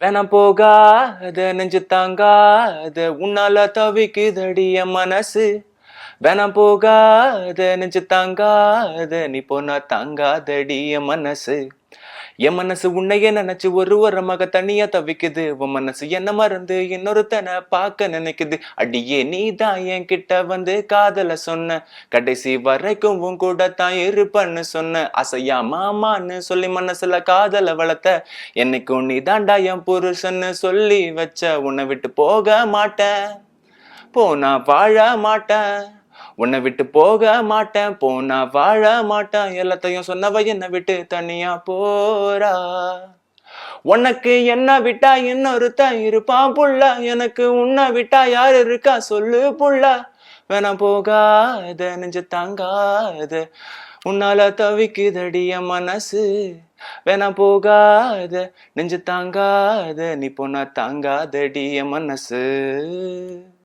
வேணாம் போகாத நெஞ்சு தாங்காத உன்னால தவிக்குதடி என் மனசு. வேணாம் போகாத நெஞ்சு தாங்காத நீ போனா தாங்காதடி என் மனசு. என் மனசு உன்னையே நினைச்சு ஒரு வாரமாக தனியா தவிக்குது. உன் மனசு என்ன மறந்து இன்னொருத்தனை பார்க்க நினைக்குது. அடியே நீ தான் என் கிட்ட வந்து காதல சொன்ன, கடைசி வரைக்கும் உன் கூட தான் இருப்பன்னு சொன்ன. அசையா மாமான்னு சொல்லி மனசுல காதல வளர்த்த, என்னைக்கும் நீ தாண்டா என் புருஷன்னு சொல்லி வச்ச. உன்னை விட்டு போக மாட்டேன், போனா வாழ மாட்டேன். உன்னை விட்டு போக மாட்டேன், போனா வாழ மாட்டேன். எல்லாத்தையும் சொன்னவ என்னை விட்டு தனியா போறா. உனக்கு என்ன விட்டா இன்னொருத்தன் இருப்பான் புள்ள, எனக்கு உன்னை விட்டா யாரு இருக்கா சொல்லு புள்ள. வேணாம் போகாத நெஞ்சு தாங்காத உன்னால தவிக்குதடி என் மனசு. வேணாம் போகாத நெஞ்சு தாங்காத நீ போனா தாங்காதடி என் மனசு.